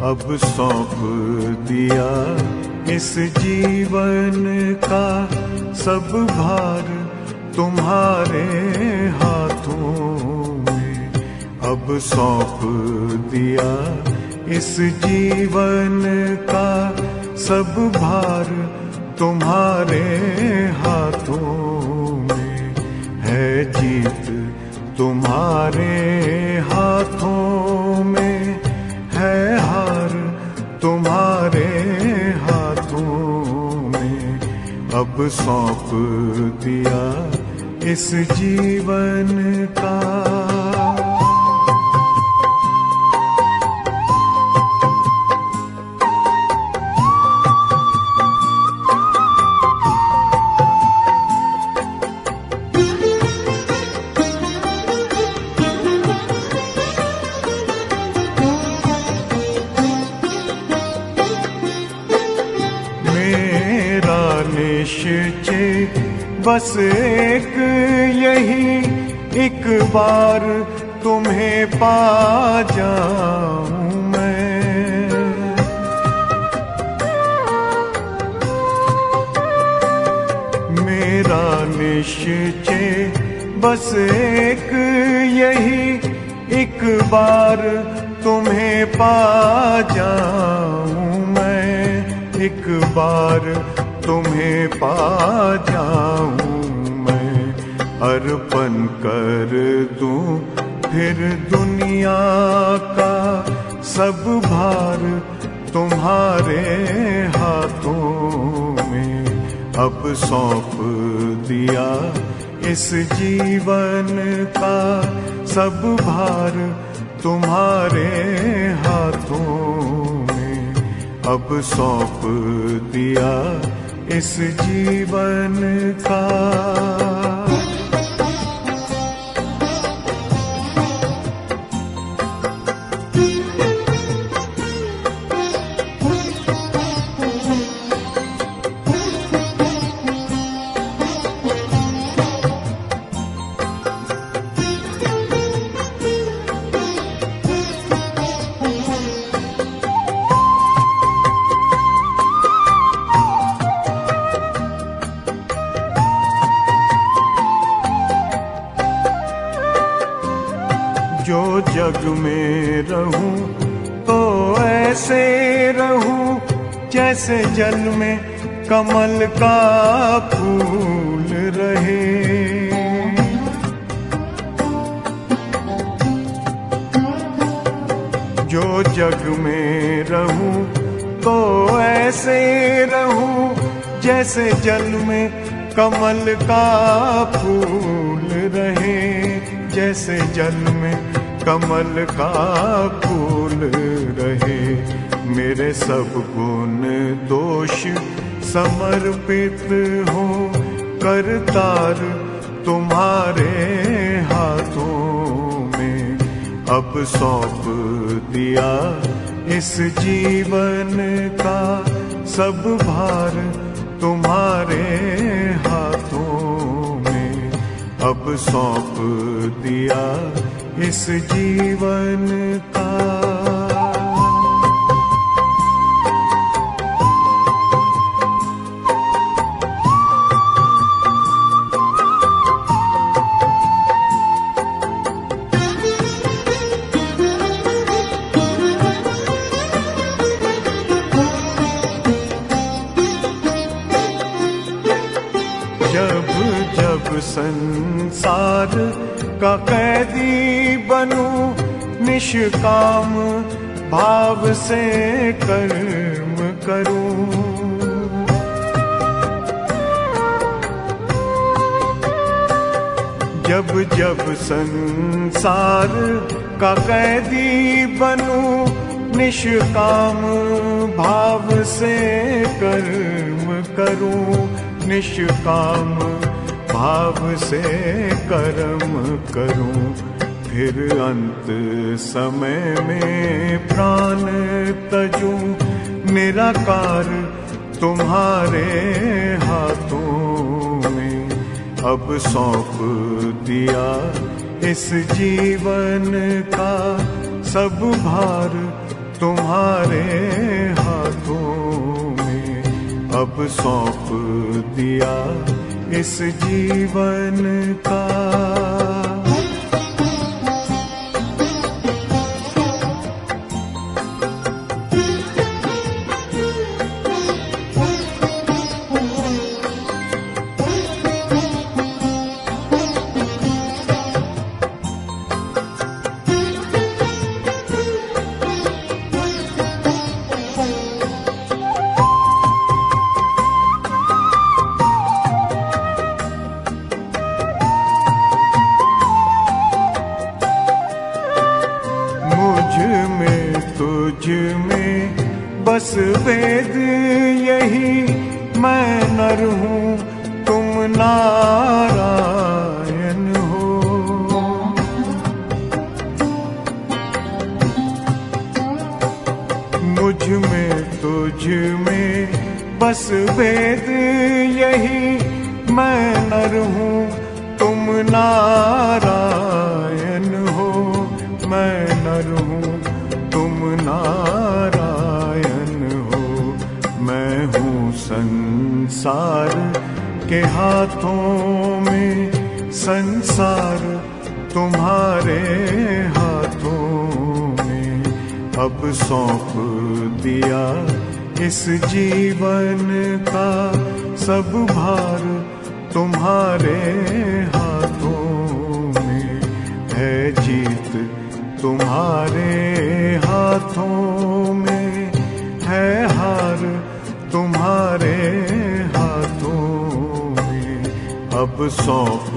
अब सौंप दिया इस जीवन का सब भार तुम्हारे हाथों में। अब सौंप दिया इस जीवन का सब भार तुम्हारे हाथों में। है जीत तुम्हारे हाथों में, है हार तुम्हारे हाथों में। अब सौंप दिया इस जीवन का। निश्चय बस एक यही, एक बार तुम्हें पा जाऊं मैं। मेरा निश्चय बस एक यही, एक बार तुम्हें पा जाऊं मैं। एक बार तुम्हें पा जाऊं मैं। अर्पण कर दूं फिर दुनिया का सब भार तुम्हारे हाथों में। अब सौंप दिया इस जीवन का सब भार तुम्हारे हाथों में। अब सौंप दिया इस जीवन का। जो जग में रहूं तो ऐसे रहूं जैसे जल में कमल का फूल रहे। जो जग में रहूं तो ऐसे रहूं जैसे जल में कमल का फूल रहे। जैसे जल में कमल का फूल रहे। मेरे सब गुण दोष समर्पित हो करतार तुम्हारे हाथों में। अब सौंप दिया इस जीवन का सब भार तुम्हारे हाथों में। अब सौंप दिया इस जीवन का। जब जब संसार का कैदी बनूं निष्काम भाव से कर्म करूं। जब जब संसार का कैदी बनूं निष्काम भाव से कर्म करूं। निष्काम भाव से कर्म करूं। फिर अंत समय में प्राण तजूं निराकार तुम्हारे हाथों में। अब सौंप दिया इस जीवन का सब भार तुम्हारे हाथों में अब सौंप दिया इस जीवन का। तुझ में बस वेद यही, मैं नर हूँ तुम नारायण हो। मुझ में तुझ में बस वेद यही, मैं नर हूँ तुम नारायण हो। मैं नर हूँ तुम नारायण हो। मैं हूँ संसार के हाथों में, संसार तुम्हारे हाथों में अब सौंप दिया इस जीवन का। सब भार तुम्हारे हाथों में है, जीत तुम्हारे हाथों में है, हार तुम्हारे हाथों में अब सौंप